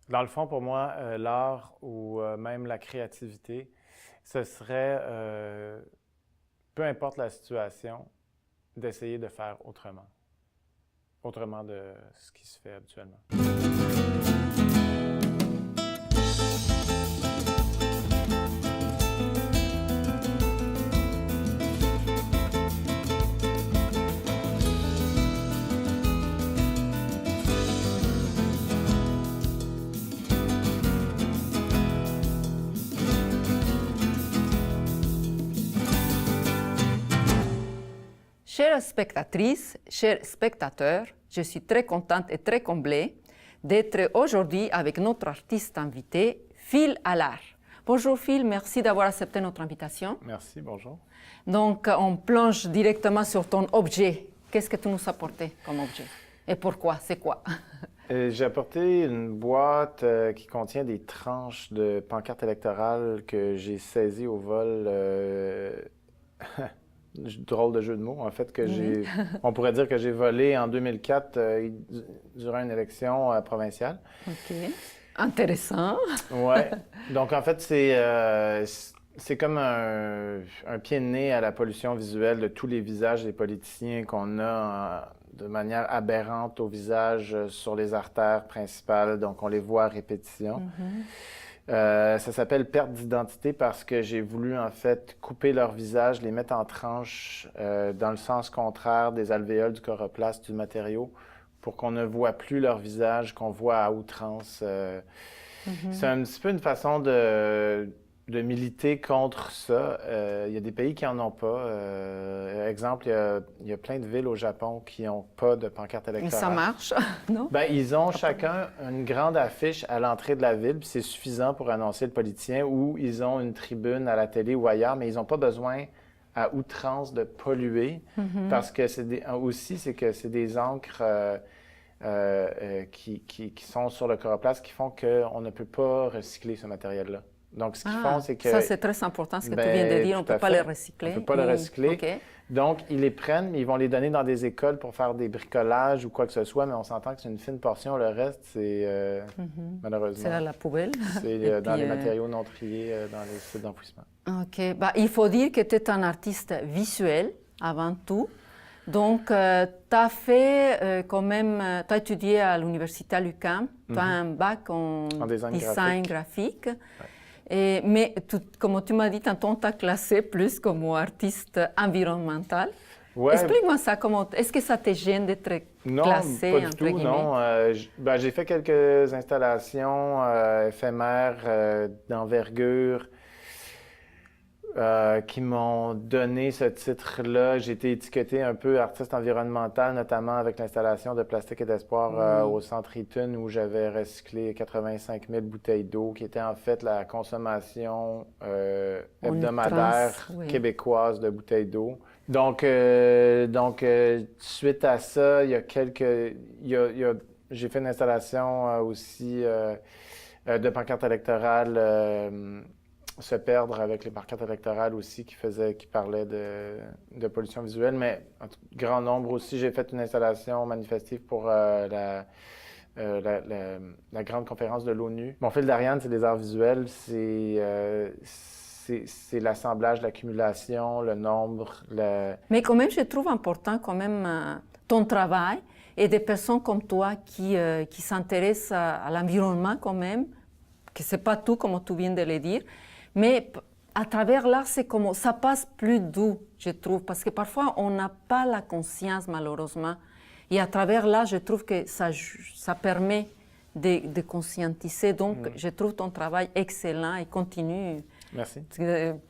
Dans le fond, pour moi, l'art ou même la créativité, ce serait, peu importe la situation, d'essayer de faire autrement de ce qui se fait habituellement. Chères spectatrices, chers spectateurs, je suis très contente et très comblée d'être aujourd'hui avec notre artiste invité, Phil Allard. Bonjour Phil, merci d'avoir accepté notre invitation. Merci, bonjour. Donc, on plonge directement sur ton objet. Qu'est-ce que tu nous as apporté comme objet? Et pourquoi? C'est quoi? J'ai apporté une boîte qui contient des tranches de pancartes électorales que j'ai saisies au vol. Drôle de jeu de mots, en fait, on pourrait dire que j'ai volé en 2004 durant une élection provinciale. OK. Intéressant. Ouais. Donc, en fait, c'est comme un pied de nez à la pollution visuelle de tous les visages des politiciens qu'on a de manière aberrante au visage sur les artères principales. Donc, on les voit à répétition. Ça s'appelle perte d'identité parce que j'ai voulu en fait couper leur visage, les mettre en tranches dans le sens contraire des alvéoles du coroplaste du matériau pour qu'on ne voit plus leur visage, qu'on voit à outrance. C'est un petit peu une façon de militer contre ça. Il y a des pays qui n'en ont pas. Exemple, il y a plein de villes au Japon qui n'ont pas de pancarte électorale. Et ça marche, non? Ben, ils ont chacun une grande affiche à l'entrée de la ville, puis c'est suffisant pour annoncer le politicien, ou ils ont une tribune à la télé ou ailleurs, mais ils n'ont pas besoin à outrance de polluer, parce que c'est des encres qui sont sur le coroplaste qui font qu'on ne peut pas recycler ce matériel-là. Donc, ce qu'ils font, c'est que... Ça, c'est très important, ce que tu viens de dire. On ne peut pas les recycler. On ne peut pas les recycler. Okay. Donc, ils les prennent, mais ils vont les donner dans des écoles pour faire des bricolages ou quoi que ce soit, mais on s'entend que c'est une fine portion. Le reste, c'est malheureusement... C'est à la poubelle. C'est dans les matériaux non triés dans les sites d'enfouissement. OK. Bah, il faut dire que tu es un artiste visuel avant tout. Donc, tu as fait quand même, tu as étudié à l'université à l'UQAM, tu as un bac en design graphique. Ouais. Mais comme tu m'as dit, tantôt, tu as classé plus comme artiste environnemental. Ouais. Explique-moi ça, est-ce que ça te gêne d'être classé, pas du tout, non. J'ai fait quelques installations éphémères d'envergure qui m'ont donné ce titre-là. J'ai été étiqueté un peu artiste environnemental, notamment avec l'installation de Plastique et d'Espoir au Centre Eaton, où j'avais recyclé 85 000 bouteilles d'eau, qui était en fait la consommation hebdomadaire québécoise de bouteilles d'eau. Donc, suite à ça, j'ai fait une installation aussi de pancarte électorale se perdre avec les pancartes électorales aussi qui parlaient de pollution visuelle, mais en grand nombre aussi. J'ai fait une installation manifestive pour la grande conférence de l'ONU. Mon fil d'Ariane, c'est les arts visuels, c'est l'assemblage, l'accumulation, le nombre. Mais quand même, je trouve important quand même ton travail et des personnes comme toi qui s'intéressent à l'environnement quand même, que c'est pas tout comme tu viens de le dire. Mais à travers l'art, c'est comme ça passe plus doux, je trouve, parce que parfois on n'a pas la conscience malheureusement. Et à travers l'art, je trouve que ça permet de conscientiser. Donc, je trouve ton travail excellent et continue. Merci.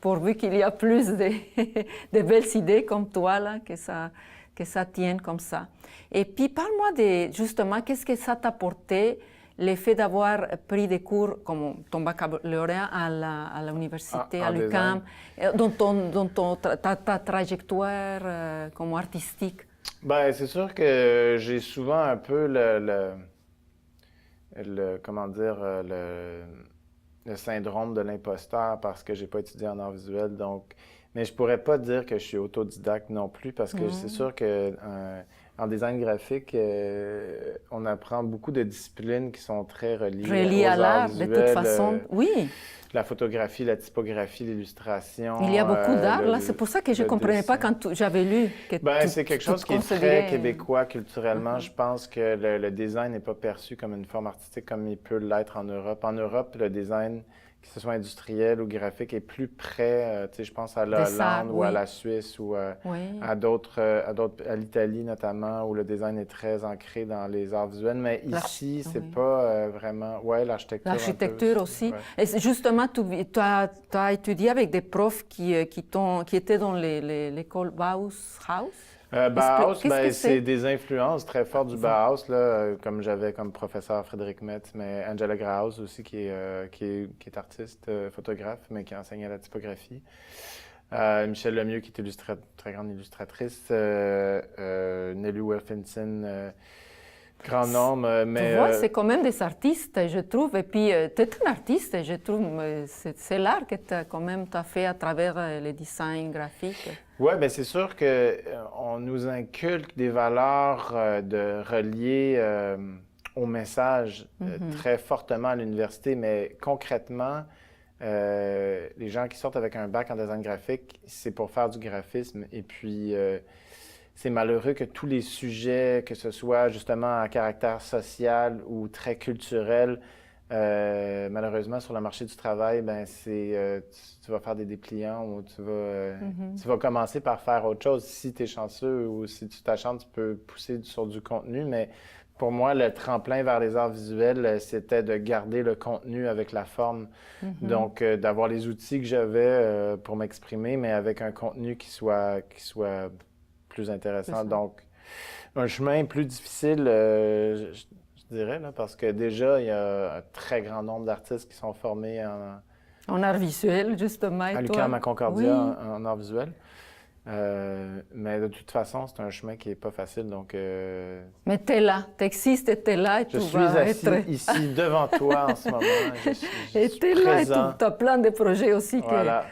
Pourvu qu'il y a plus de belles idées comme toi là, que ça tienne comme ça. Et puis parle-moi justement, qu'est-ce que ça t'a apporté? L'effet d'avoir pris des cours comme ton baccalauréat à l'université, à l'UQAM, dans ta trajectoire comme artistique? Ben, c'est sûr que j'ai souvent un peu le syndrome de l'imposteur parce que j'ai pas étudié en art visuel. Donc, mais je pourrais pas dire que je suis autodidacte non plus parce que c'est sûr que en design graphique, on apprend beaucoup de disciplines qui sont très Relié aux à arts l'art, de toute visuels, façon. Oui, la photographie, la typographie, l'illustration. il y a beaucoup d'art là. C'est pour ça que je ne le comprenais pas dessin. quand j'avais lu que Ben, c'est quelque tu chose te qui est très considérais... québécois culturellement. Je pense que le design n'est pas perçu comme une forme artistique comme il peut l'être en Europe. En Europe, le design, que ce soit industriel ou graphique, est plus près, tu sais, je pense à la Des arts, Hollande ou à oui. la Suisse ou Oui. à l'Italie notamment, où le design est très ancré dans les arts visuels. Mais ici, c'est Oui. pas vraiment... Ouais, l'architecture un peu L'architecture aussi. ouais. Et justement, tu as étudié avec des profs qui étaient dans l'école Bauhaus. Bauhaus, Qu'est-ce que c'est c'est? des influences très fortes du Bauhaus, là, comme j'avais comme professeur Frédéric Metz, mais Angela Graus aussi, qui est artiste, photographe, mais qui enseigne à la typographie. Michel Lemieux, qui est très grande illustratrice. Nelly Wilkinson, grand nombre, Tu vois, c'est quand même des artistes, je trouve. Et puis, tu es un artiste, je trouve. C'est l'art que tu as fait à travers les designs graphiques. Oui, bien c'est sûr qu'on nous inculque des valeurs de relier au message très fortement à l'université, mais concrètement, les gens qui sortent avec un bac en design graphique, c'est pour faire du graphisme. Et puis, c'est malheureux que tous les sujets, que ce soit justement à caractère social ou très culturel, malheureusement, sur le marché du travail, ben tu vas faire des dépliants ou tu vas commencer par faire autre chose. Si tu es chanceux ou si tu t'acharnes, tu peux pousser sur du contenu. Mais pour moi, le tremplin vers les arts visuels, c'était de garder le contenu avec la forme. Donc, d'avoir les outils que j'avais pour m'exprimer, mais avec un contenu qui soit plus intéressant. Donc, un chemin plus difficile, je dirais, là, parce que déjà, il y a un très grand nombre d'artistes qui sont formés En art visuel, justement, à et l'UQAM, toi? à Concordia, Oui. en art visuel. Mais de toute façon, c'est un chemin qui n'est pas facile. Donc, Mais tu es là, tu existes et tu es là et je tu suis vas assis être... ici devant toi en ce moment. Je Et suis tu es là et tu présent. as plein de projets aussi Voilà.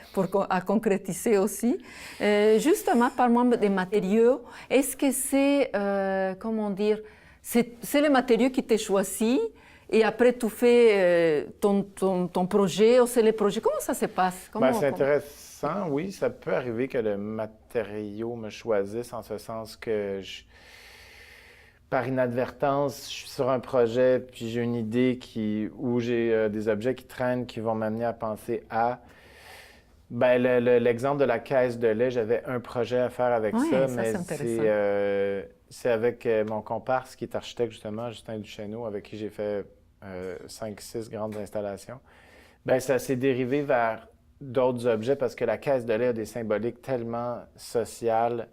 à concrétiser aussi. Justement, parle-moi des matériaux. Est-ce que c'est, comment dire, c'est les matériaux qui t'ont choisi et après tu fais ton projet ou c'est les projets? Comment ça se passe? Ben, c'est intéressant, oui. Ça peut arriver que le matériau me choisisse en ce sens que par inadvertance, je suis sur un projet, puis j'ai une idée où j'ai des objets qui traînent, qui vont m'amener à penser à... Ben, l'exemple de la caisse de lait, j'avais un projet à faire avec Oui, ça, ça, mais c'est intéressant. c'est avec mon comparse qui est architecte, justement, Justin Duchesneau, avec qui j'ai fait 5-6 grandes installations. Ben, ça s'est dérivé vers d'autres objets parce que la caisse de lait a des symboliques tellement sociales,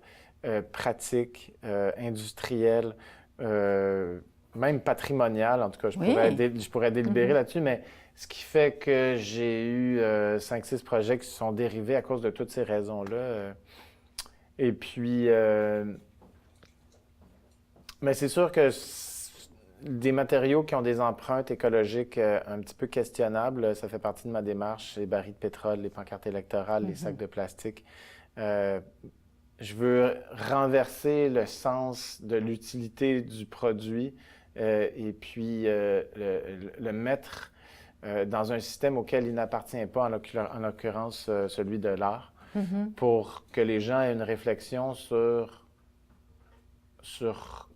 pratiques, industrielles, même patrimoniales. En tout cas, je pourrais délibérer là-dessus, mais ce qui fait que j'ai eu 5-6 projets qui se sont dérivés à cause de toutes ces raisons-là. Et puis, mais c'est sûr que des matériaux qui ont des empreintes écologiques un petit peu questionnables, ça fait partie de ma démarche. Les barils de pétrole, les pancartes électorales, les sacs de plastique. Je veux renverser le sens de l'utilité du produit et puis le mettre dans un système auquel il n'appartient pas, en l'occurrence celui de l'art, pour que les gens aient une réflexion sur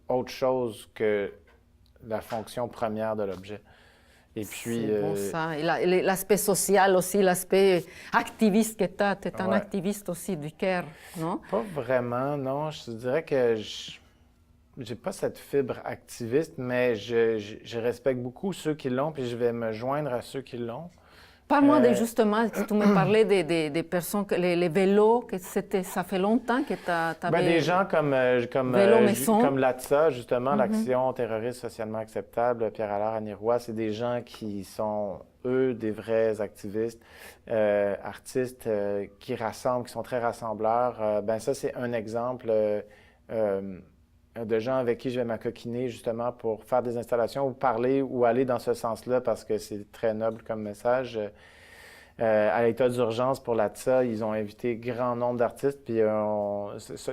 autre chose que la fonction première de l'objet. Et puis... C'est bon ça. Et l'aspect social aussi, l'aspect activiste que tu as. Tu es un activiste aussi du cœur, non? Pas vraiment, non. Je dirais que j'ai pas cette fibre activiste, mais je respecte beaucoup ceux qui l'ont, puis je vais me joindre à ceux qui l'ont. Parle-moi justement, tu me parlais des personnes, les vélos, que ça fait longtemps que tu avais... Des gens comme l'ATSA, justement, l'Action terroriste socialement acceptable, Pierre-Allard Anirois, c'est des gens qui sont, eux, des vrais activistes, artistes qui rassemblent, qui sont très rassembleurs. Ça, c'est un exemple de gens avec qui je vais m'acoquiner, justement, pour faire des installations ou parler ou aller dans ce sens-là, parce que c'est très noble comme message. À l'état d'urgence pour l'ATSA, ils ont invité grand nombre d'artistes, puis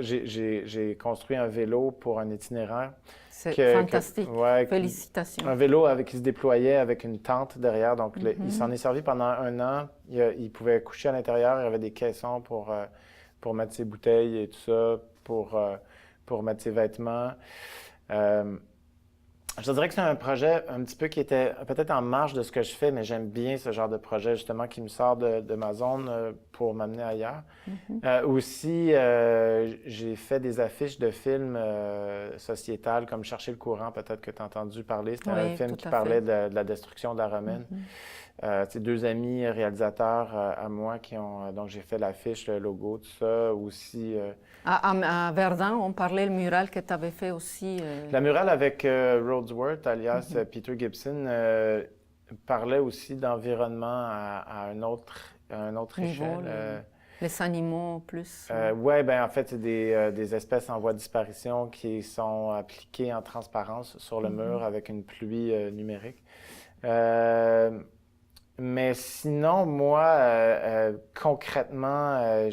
j'ai construit un vélo pour un itinéraire. C'est fantastique. Ouais, Félicitations. un vélo qui se déployait avec une tente derrière. Donc, il s'en est servi pendant 1 an. Il pouvait coucher à l'intérieur. Il y avait des caissons pour mettre ses bouteilles et tout ça, pour mettre ses vêtements. Je dirais que c'est un projet un petit peu qui était peut-être en marge de ce que je fais, mais j'aime bien ce genre de projet, justement, qui me sort de ma zone pour m'amener ailleurs. Aussi, j'ai fait des affiches de films sociétals, comme Chercher le courant, peut-être que tu as entendu parler. C'était un film qui parlait de la destruction de la Romaine. C'est 2 amis réalisateurs à moi qui ont... donc, j'ai fait l'affiche, le logo, tout ça. Aussi... À Verdun, on parlait le mural que tu avais fait aussi. La murale avec Rhodsworth, alias Peter Gibson, parlait aussi d'environnement à un autre Niveau, échelle. Les animaux plus. Oui, ben en fait, c'est des espèces en voie de disparition qui sont appliquées en transparence sur le mur avec une pluie numérique. Mais sinon, moi, concrètement,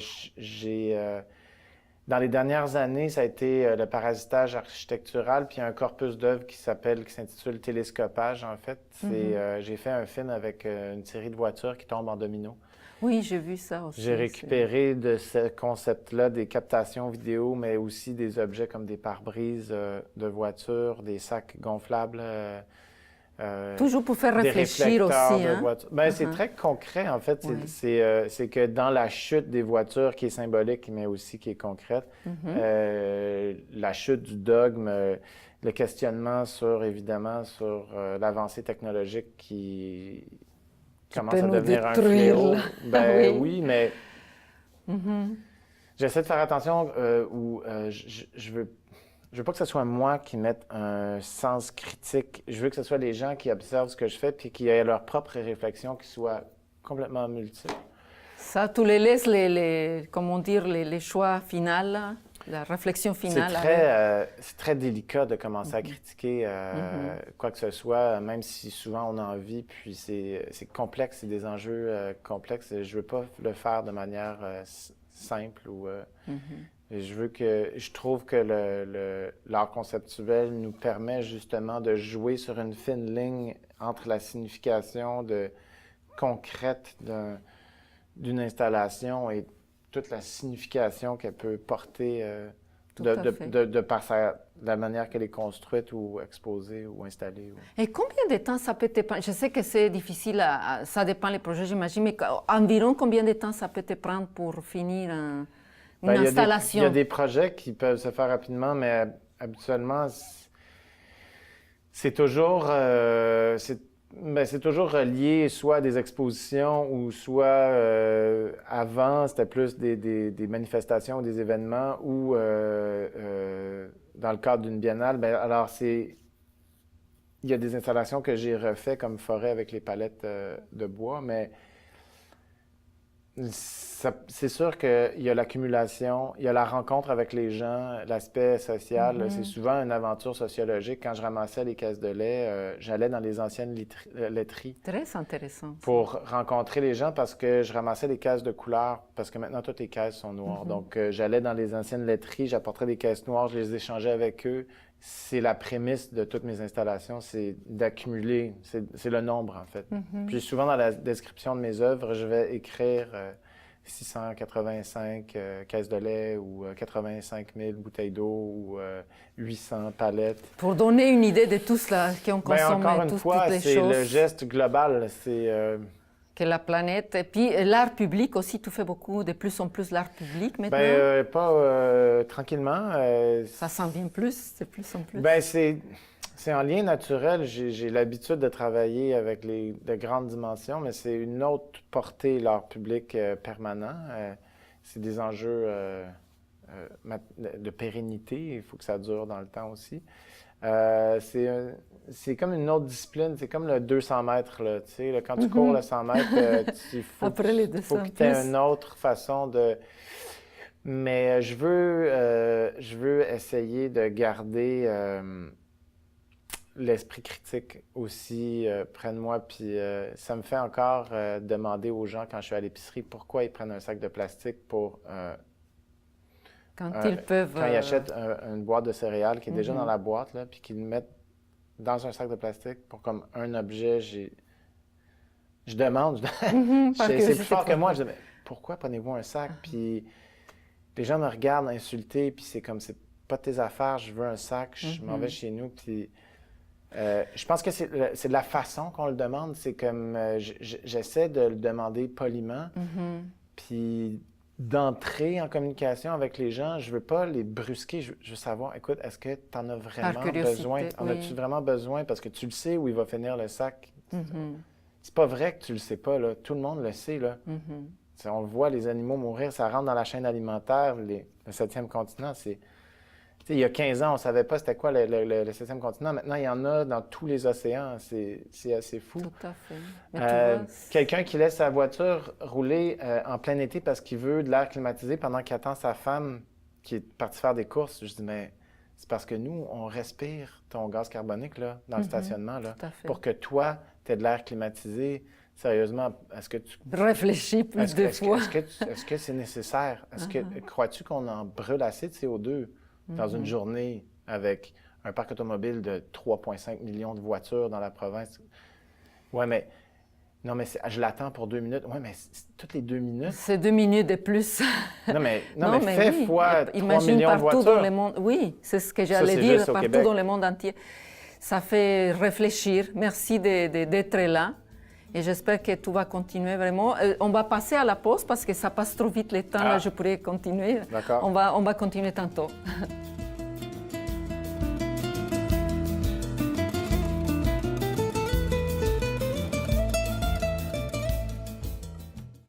dans les dernières années, ça a été le parasitage architectural, puis un corpus d'œuvres qui s'intitule Télescopage, en fait. J'ai fait un film avec une série de voitures qui tombent en domino. Oui, j'ai vu ça aussi. J'ai récupéré de ce concept-là des captations vidéo, mais aussi des objets comme des pare-brises de voitures, des sacs gonflables. Toujours pour faire réfléchir aussi. Hein? C'est très concret, en fait. C'est que dans la chute des voitures, qui est symbolique, mais aussi qui est concrète, la chute du dogme, le questionnement évidemment, sur l'avancée technologique qui commence à devenir un fléau. Oui, mais j'essaie de faire attention je veux pas que ce soit moi qui mette un sens critique. Je veux que ce soit les gens qui observent ce que je fais puis qui aient leur propre réflexion qui soit complètement multiple. Ça, tu les laisses, les choix finaux, la réflexion finale. C'est très délicat de commencer à critiquer quoi que ce soit, même si souvent on a envie, puis c'est complexe, c'est des enjeux complexes. Je veux pas le faire de manière simple ou... Je trouve que l'art conceptuel nous permet justement de jouer sur une fine ligne entre la signification concrète d'une installation et toute la signification qu'elle peut porter de par la manière qu'elle est construite ou exposée ou installée. Et combien de temps ça peut te prendre? Je sais que c'est difficile, ça dépend des projets, j'imagine, mais environ combien de temps ça peut te prendre pour finir une installation? Il y a des projets qui peuvent se faire rapidement, mais habituellement, c'est toujours relié soit à des expositions ou soit avant, c'était plus des manifestations ou des événements ou dans le cadre d'une biennale. Alors, il y a des installations que j'ai refait comme forêt avec les palettes de bois, mais c'est sûr qu'il y a l'accumulation, il y a la rencontre avec les gens, l'aspect social. C'est souvent une aventure sociologique. Quand je ramassais les caisses de lait, j'allais dans les anciennes laiteries. Très intéressant. Pour rencontrer les gens parce que je ramassais des caisses de couleur, parce que maintenant toutes les caisses sont noires. Donc, j'allais dans les anciennes laiteries, j'apportais des caisses noires, je les échangeais avec eux. C'est la prémisse de toutes mes installations, c'est d'accumuler, c'est le nombre en fait. Puis souvent dans la description de mes œuvres, je vais écrire 685 caisses de lait ou 85 000 bouteilles d'eau ou 800 palettes. Pour donner une idée de tout cela qu'on consomme, encore une fois, c'est le geste global, que la planète. Et puis l'art public aussi, tu fais de plus en plus l'art public maintenant? Tranquillement. Ça s'en vient plus, c'est plus en plus. C'est en lien naturel. J'ai l'habitude de travailler avec de grandes dimensions, mais c'est une autre portée, l'art public permanent. C'est des enjeux de pérennité. Il faut que ça dure dans le temps aussi. C'est comme une autre discipline, c'est comme le 200 mètres. Là, tu sais, là, quand tu cours le 100 mètres, il faut que tu aies une autre façon de... Mais je veux essayer de garder l'esprit critique aussi près de moi. Puis ça me fait encore demander aux gens quand je suis à l'épicerie pourquoi ils prennent un sac de plastique pour... quand ils peuvent... Quand ils achètent une boîte de céréales qui est déjà dans la boîte, là, puis qu'ils le mettent dans un sac de plastique pour comme un objet, je demande, c'est plus fort que moi, je dis, mais pourquoi prenez-vous un sac? Puis les gens me regardent insultés, puis c'est comme, c'est pas tes affaires, je veux un sac, je m'en vais chez nous, puis je pense que c'est de la façon qu'on le demande, c'est comme, j'essaie de le demander poliment, puis d'entrer en communication avec les gens, je veux pas les brusquer, je veux savoir, écoute, est-ce que tu en as vraiment besoin? En as-tu vraiment besoin? Parce que tu le sais où il va finir le sac. C'est pas vrai que tu le sais pas, là. Tout le monde le sait, là. On voit les animaux mourir, ça rentre dans la chaîne alimentaire, le 7e continent, c'est... il y a 15 ans, on ne savait pas c'était quoi le 7e continent. Maintenant, il y en a dans tous les océans. C'est assez fou. Tout à fait. Quelqu'un qui laisse sa voiture rouler en plein été parce qu'il veut de l'air climatisé pendant qu'il attend sa femme qui est partie faire des courses. Je dis, mais c'est parce que nous, on respire ton gaz carbonique là, dans le stationnement là, pour que toi, tu aies de l'air climatisé. Sérieusement, est-ce que tu... Réfléchis plus de fois. Est-ce que c'est nécessaire? Crois-tu qu'on en brûle assez de CO2 dans une journée avec un parc automobile de 3,5 millions de voitures dans la province? Ouais, mais... Non, mais je l'attends pour 2 minutes. Ouais, mais toutes les 2 minutes... C'est 2 minutes de plus. non, mais fais oui. fois 3 Imagine millions de voitures. Dans le monde. Oui, c'est ce que j'allais dire, partout Québec. dans le monde entier. Ça fait réfléchir. Merci d'être là. Et j'espère que tout va continuer vraiment. On va passer à la pause parce que ça passe trop vite le temps. Là, je pourrais continuer. D'accord. On va continuer tantôt.